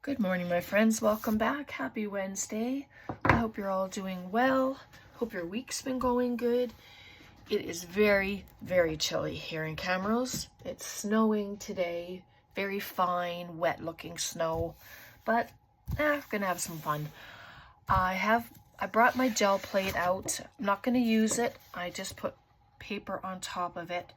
Good morning, my friends. Welcome back. Happy Wednesday. I hope you're all doing well. Hope your week's been going good. It is very, very chilly here in Camrose. It's snowing today. Very fine, wet-looking snow. But we're gonna have some fun. I brought my gel plate out. I'm not gonna use it. I just put paper on top of it.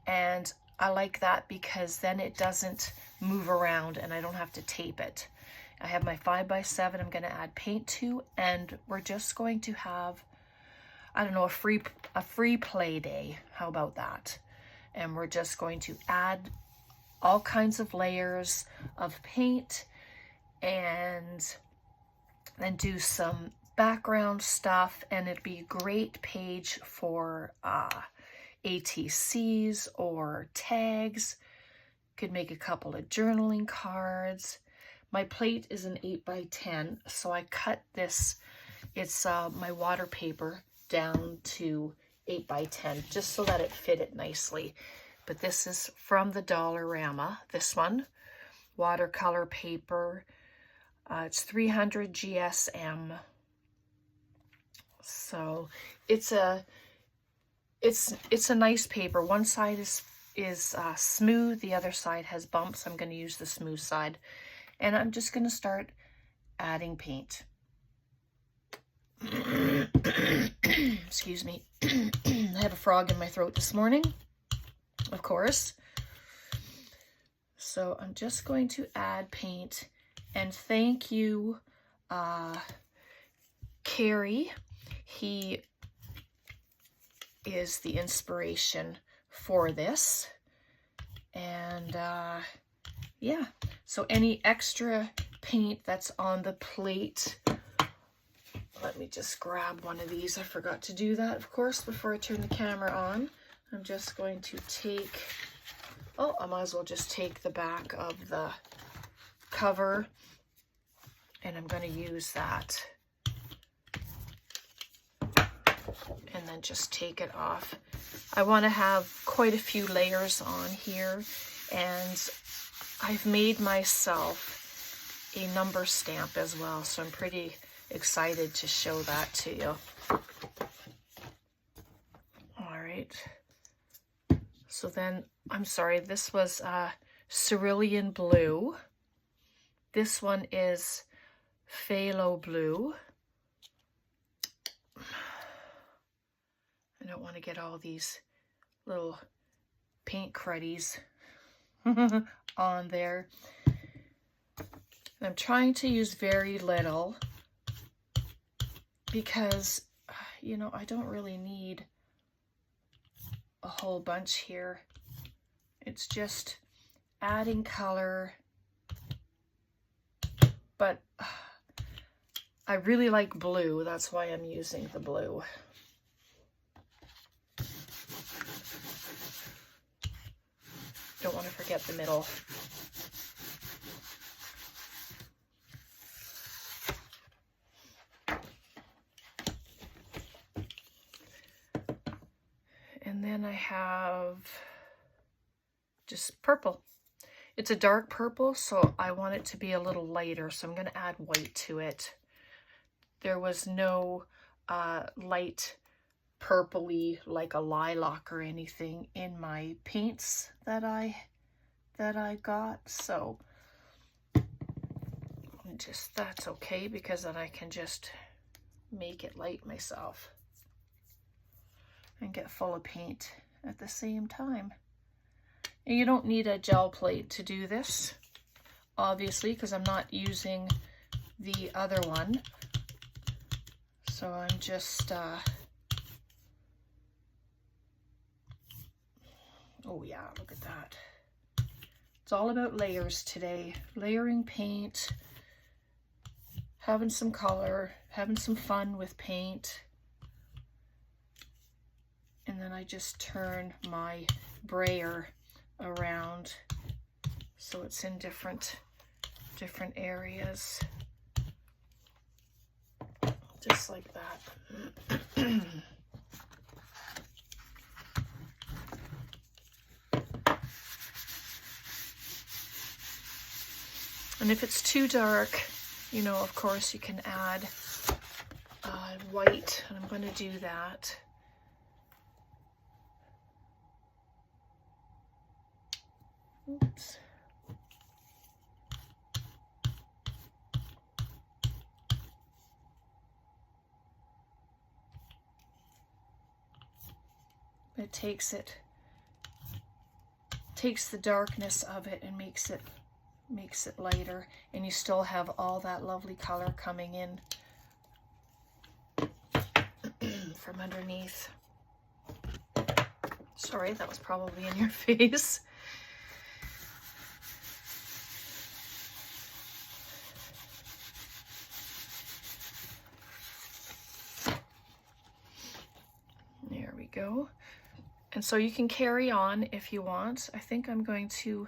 And I like that because then it doesn't move around and I don't have to tape it. I have my 5x7 I'm going to add paint to, and we're just going to have, I don't know, a free play day. How about that? And we're just going to add all kinds of layers of paint and then do some background stuff, and it'd be a great page for ATCs or tags. Could make a couple of journaling cards. My plate is an 8x10, so I cut this, it's my water paper, down to 8x10 just so that it fit it nicely. But this is from the Dollarama, this one, watercolor paper. It's 300 GSM. So it's a nice paper. One side is smooth, the other side has bumps. I'm going to use the smooth side, and I'm just going to start adding paint. Excuse me. I have a frog in my throat this morning, of course. So I'm just going to add paint, and thank you, Carrie. He is the inspiration for this. And yeah, so any extra paint that's on the plate, let me just grab one of these. I forgot to do that, of course, before I turn the camera on. I'm just going to take, I might as well just take the back of the cover, and I'm going to use that. And then just take it off. I want to have quite a few layers on here, and I've made myself a number stamp as well, so I'm pretty excited to show that to you. All right. So then, I'm sorry, this was Cerulean Blue. This one is Phthalo Blue. I don't want to get all these little paint cruddies on there. And I'm trying to use very little because, you know, I don't really need a whole bunch here. It's just adding color, but I really like blue. That's why I'm using the blue. Don't want to forget the middle. And then I have just purple. It's a dark purple, so I want it to be a little lighter, so I'm going to add white to it. There was no light purpley like a lilac or anything in my paints that I got, so that's okay, because then I can just make it light myself and get full of paint at the same time. And you don't need a gel plate to do this, obviously, because I'm not using the other one. So I'm just oh yeah, look at that. It's all about layers today. Layering paint, having some color, having some fun with paint. And then I just turn my brayer around so it's in different areas. Just like that. And if it's too dark, you know, of course you can add white, and I'm going to do that. Oops. It takes the darkness of it and makes it lighter, and you still have all that lovely color coming in from underneath. Sorry, that was probably in your face. There we go. And so you can carry on if you want. I think I'm going to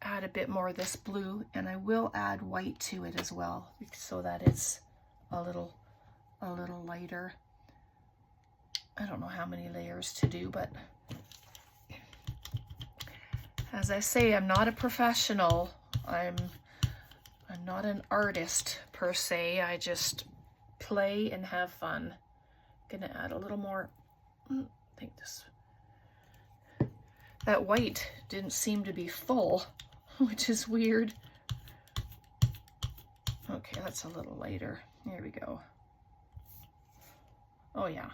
add a bit more of this blue, and I will add white to it as well, so that it's a little lighter. I don't know how many layers to do, but as I say, I'm not a professional. I'm not an artist per se. I just play and have fun. Gonna add a little more. I think that white didn't seem to be full, which is weird. Okay, that's a little lighter. There we go. Oh yeah,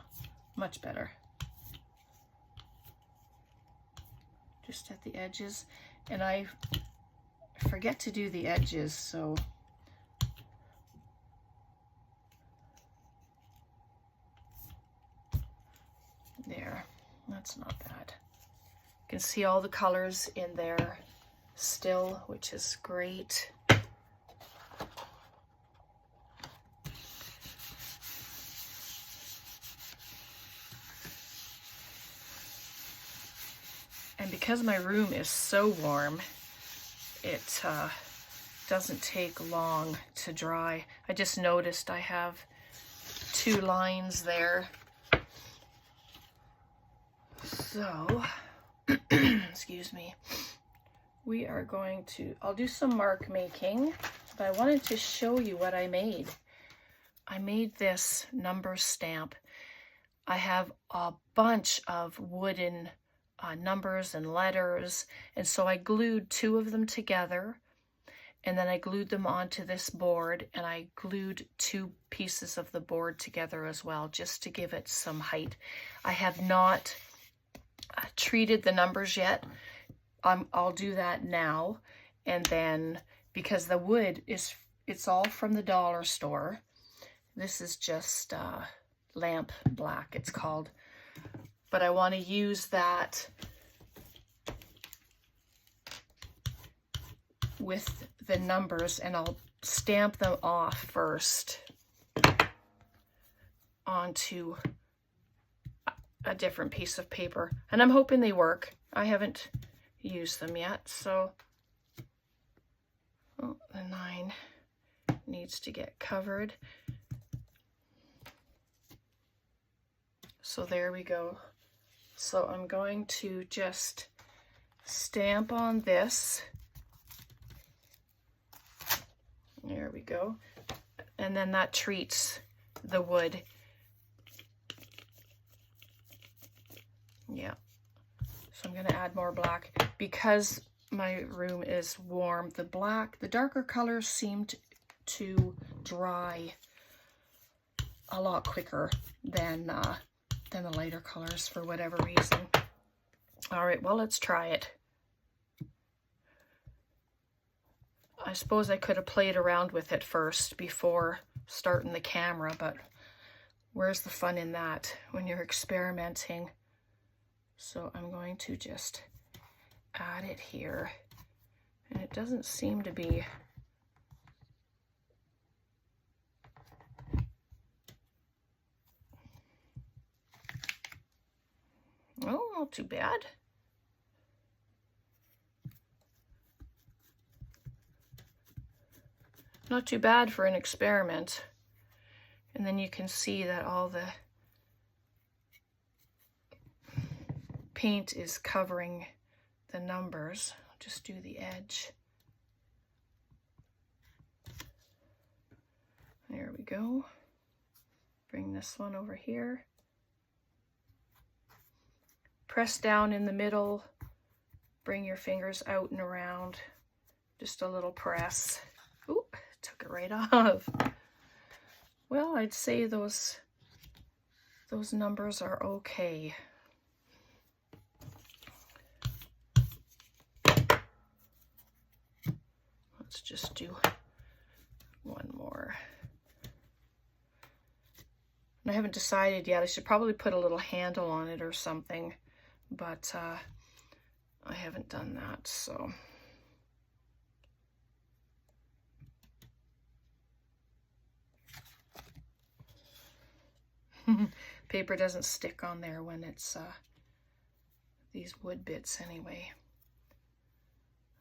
much better. Just at the edges, and I forget to do the edges, so there, that's not bad. You can see all the colors in there still, which is great. And because my room is so warm, it doesn't take long to dry. I just noticed I have 2 lines there. So, excuse me, we are going to, I'll do some mark making, but I wanted to show you what I made. I made this number stamp. I have a bunch of wooden numbers and letters, and so I glued 2 of them together, and then I glued them onto this board, and I glued 2 pieces of the board together as well, just to give it some height. I have not treated the numbers yet. I'll do that now, and then because the wood it's all from the dollar store. This is just lamp black, it's called. But I want to use that with the numbers, and I'll stamp them off first onto a different piece of paper. And I'm hoping they work. I haven't used them yet, so the 9 needs to get covered. So there we go. So I'm going to just stamp on this. There we go. And then that treats the wood. Yeah. So I'm going to add more black. Because my room is warm, the darker colors seem to dry a lot quicker than the lighter colors for whatever reason. All right, well, let's try it. I suppose I could have played around with it first before starting the camera, but where's the fun in that when you're experimenting? So I'm going to just add it here, and it doesn't seem to be oh, not too bad. Not too bad for an experiment. And then you can see that all the paint is covering the numbers. I'll just do the edge. go. Bring this one over here. Press down in the middle. Bring your fingers out and around. Just a little press. Ooh, took it right off. Well, I'd say those numbers are okay. Let's just do one more. And I haven't decided yet. I should probably put a little handle on it or something, but I haven't done that, so. Paper doesn't stick on there when it's these wood bits anyway.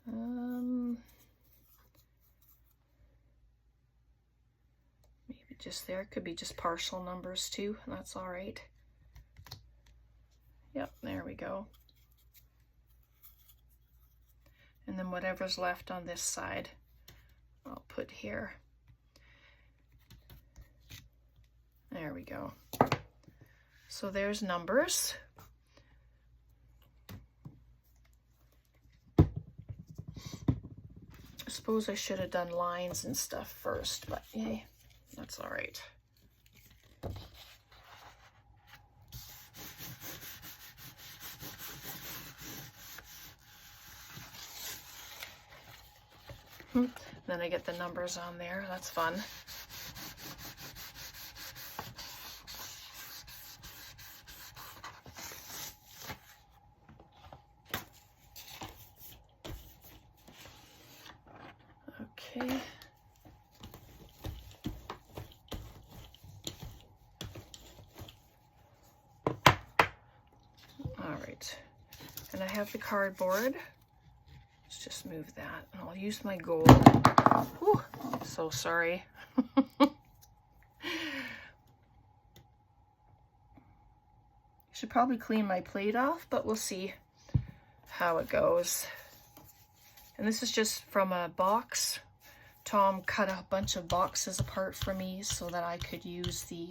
Maybe just there. Could be just partial numbers too. That's all right. Yep, there we go. And then whatever's left on this side, I'll put here. There we go. So there's numbers. I suppose I should have done lines and stuff first, but yay, that's all right. Then I get the numbers on there. That's fun. Okay. All right. And I have the cardboard. Let's just move that. And I'll use my gold. Whew, so sorry. Should probably clean my plate off, but we'll see how it goes. And this is just from a box. Tom cut a bunch of boxes apart for me so that I could use the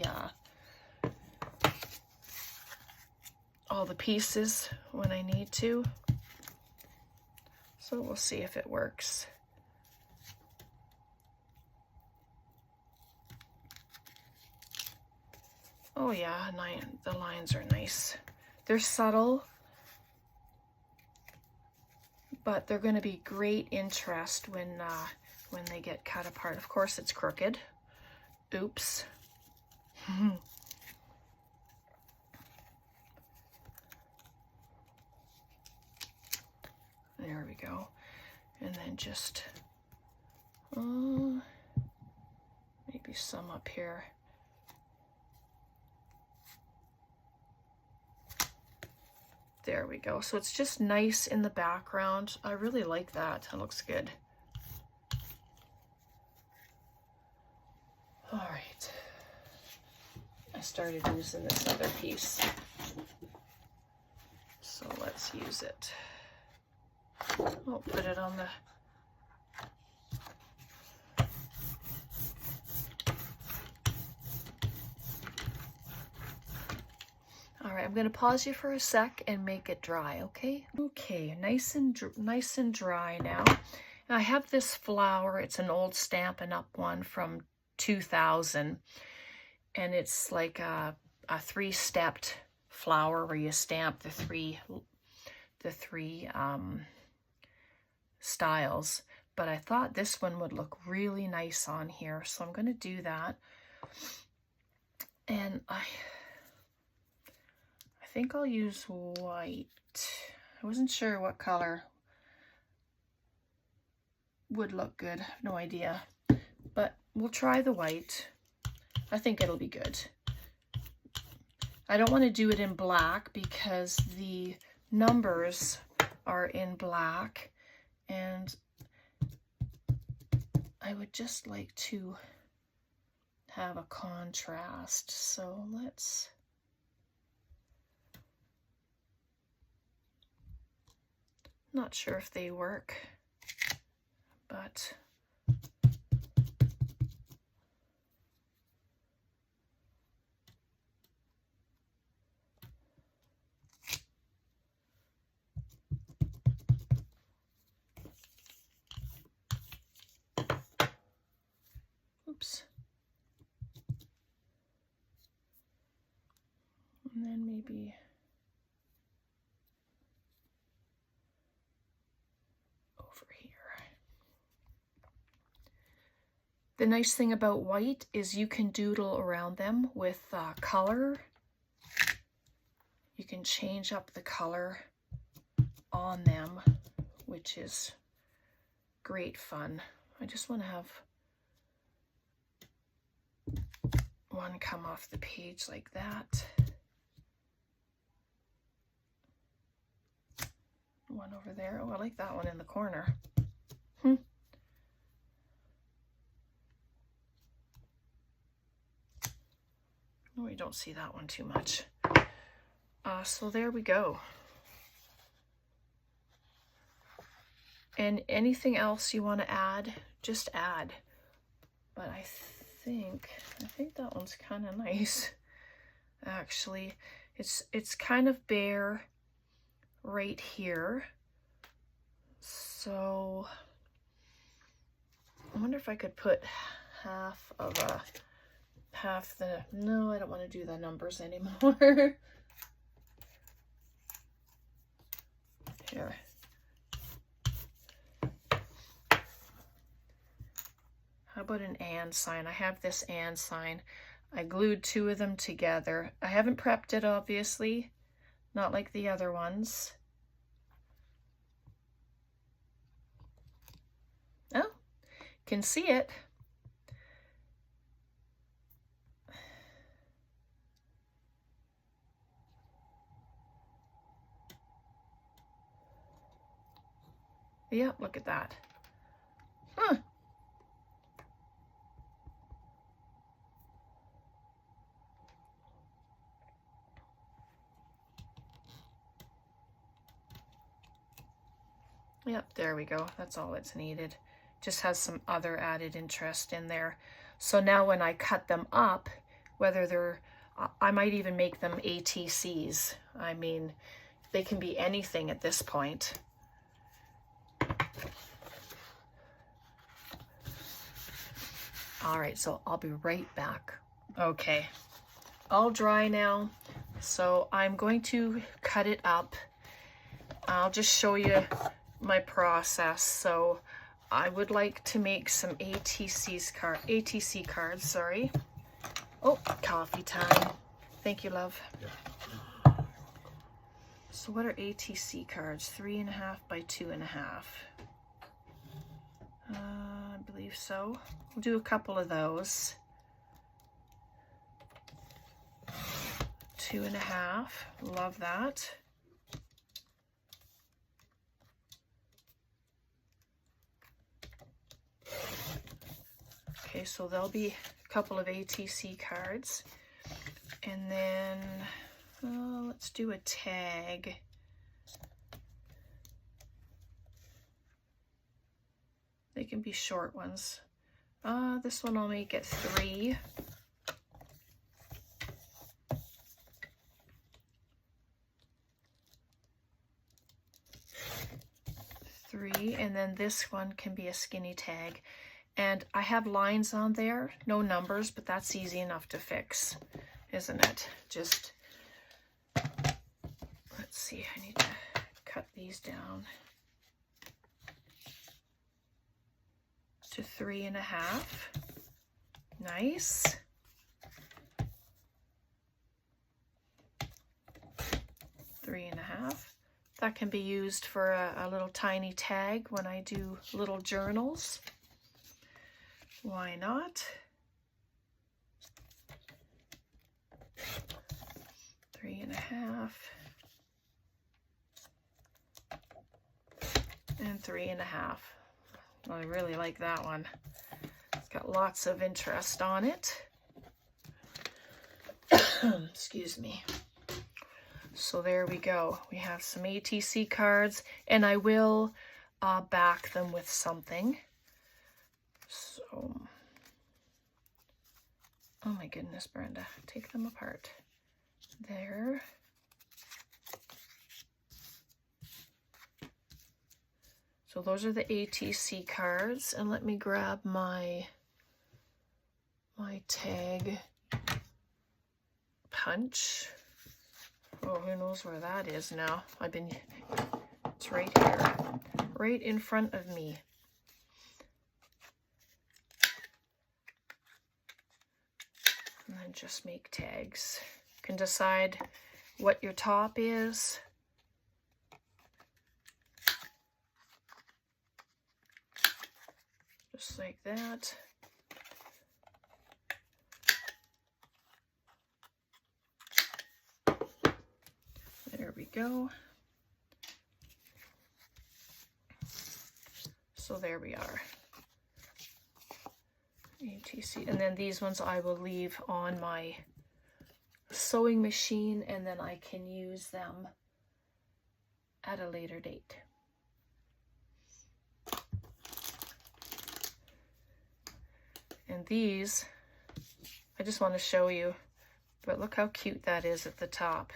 all the pieces when I need to. So we'll see if it works. Oh yeah, the lines are nice. They're subtle, but they're going to be great interest when they get cut apart. Of course, it's crooked. Oops. There we go. And then just maybe some up here. There we go. So it's just nice in the background. I really like that. That looks good. All right. I started using this other piece. So let's use it. I'll put it on the All right, I'm going to pause you for a sec and make it dry, okay? Okay, nice and dry now. And I have this flower. It's an old Stampin' Up! One from 2000, and it's like a three-stepped flower where you stamp the three styles. But I thought this one would look really nice on here, so I'm going to do that. And I think I'll use white. I wasn't sure what color would look good. I have no idea, but we'll try the white. I think it'll be good. I don't want to do it in black because the numbers are in black, and I would just like to have a contrast. So let's not sure if they work, but Oops. And then maybe over here. The nice thing about white is you can doodle around them with color. You can change up the color on them, which is great fun. I just want to have one come off the page like that. One over there. Oh, I like that one in the corner. Oh, you don't see that one too much. So there we go. And anything else you want to add, just add. But I think that one's kind of nice. Actually, it's kind of bare right here. So I wonder if I could put no, I don't want to do the numbers anymore. Here. How about an and sign? I have this and sign. I glued 2 of them together. I haven't prepped it, obviously, not like the other ones. Oh, can see it. Yeah, look at that. Huh. Yep, there we go. That's all it's needed. Just has some other added interest in there. So now when I cut them up, whether they're, I might even make them ATCs. I mean, they can be anything at this point. All right, so I'll be right back. Okay, all dry now. So I'm going to cut it up. I'll just show you my process. So I would like to make some ATC cards, sorry. Oh, coffee time. Thank you, love. Yeah. So what are ATC cards? 3.5 by 2.5. I believe so. We'll do a couple of those. 2.5, love that. Okay, so there'll be a couple of ATC cards. And then let's do a tag. They can be short ones. This one I'll make it 3. And then this one can be a skinny tag. And I have lines on there, no numbers, but that's easy enough to fix, isn't it? Just, let's see, I need to cut these down to 3.5. Nice. Three and a half. That can be used for a little tiny tag when I do little journals. Why not? 3.5. And 3.5. I really like that one. It's got lots of interest on it. Excuse me. So there we go. We have some ATC cards, and I will back them with something. So, oh my goodness, Brenda, take them apart. There. So those are the ATC cards, and let me grab my my tag punch. Oh, who knows where that is now? It's right here, right in front of me. And then just make tags. You can decide what your top is. Just like that. There we go. So there we are. ATC. And then these ones I will leave on my sewing machine, and then I can use them at a later date. And these, I just want to show you, but look how cute that is at the top.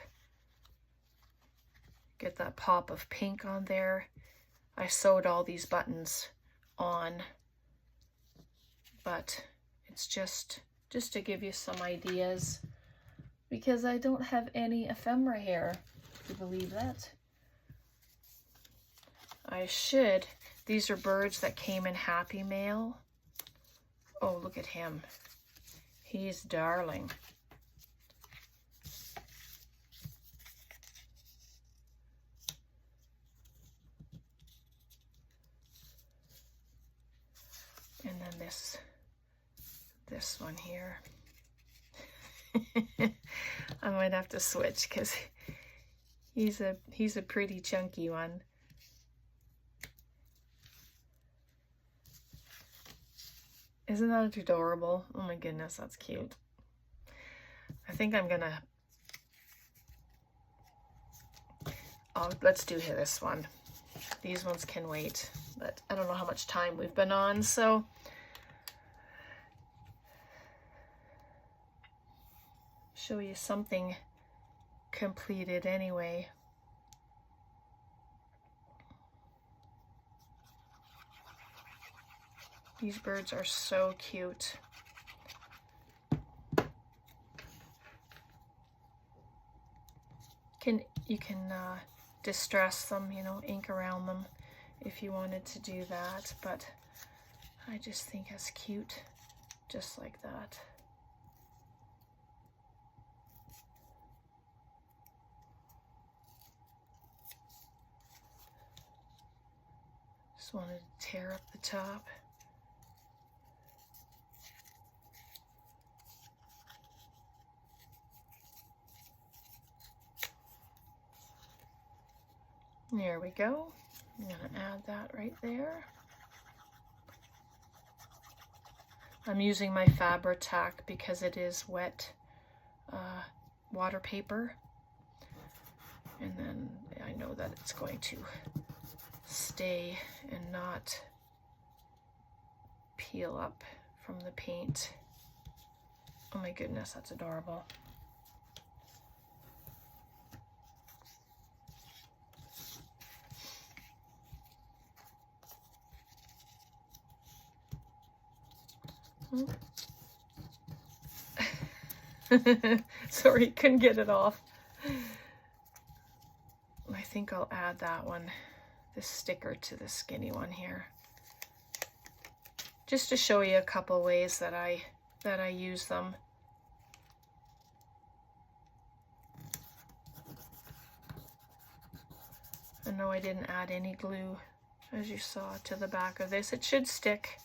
Get that pop of pink on there. I sewed all these buttons on, but it's just to give you some ideas, because I don't have any ephemera hair, if you believe that. I should. These are birds that came in Happy Mail. Oh, look at him. He's darling. And then this one here. I might have to switch because he's a pretty chunky one. Isn't that adorable? Oh my goodness, that's cute. I think I'm gonna... Oh, let's do this one. These ones can wait, but I don't know how much time we've been on, so... Show you something completed anyway. These birds are so cute. You can distress them, you know, ink around them if you wanted to do that, but I just think it's cute, just like that. Just wanted to tear up the top. There we go. I'm going to add that right there. I'm using my Fabri-Tac because it is wet water paper. And then I know that it's going to stay and not peel up from the paint. Oh my goodness, that's adorable. Sorry, couldn't get it off. I think I'll add that one, this sticker, to the skinny one here. Just to show you a couple ways that I use them. I know I didn't add any glue, as you saw, to the back of this. It should stick.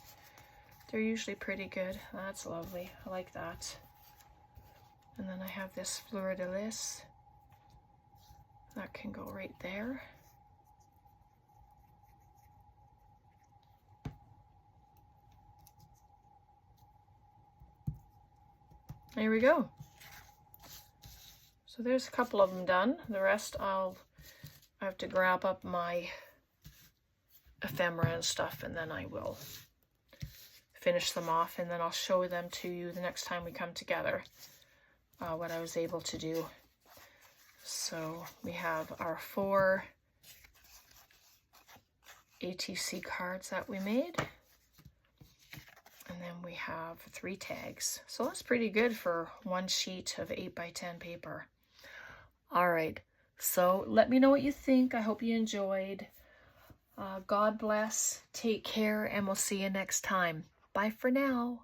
They're usually pretty good. That's lovely. I like that. And then I have this fleur de lis. That can go right there. There we go. So there's a couple of them done. The rest I have to grab up my ephemera and stuff, and then I will finish them off, and then I'll show them to you the next time we come together, what I was able to do. So we have our 4 ATC cards that we made, and then and we have 3 tags. So that's pretty good for one sheet of 8x10 paper. All right, so let me know what you think. I hope you enjoyed. God bless, take care, and we'll see you next time. Bye for now.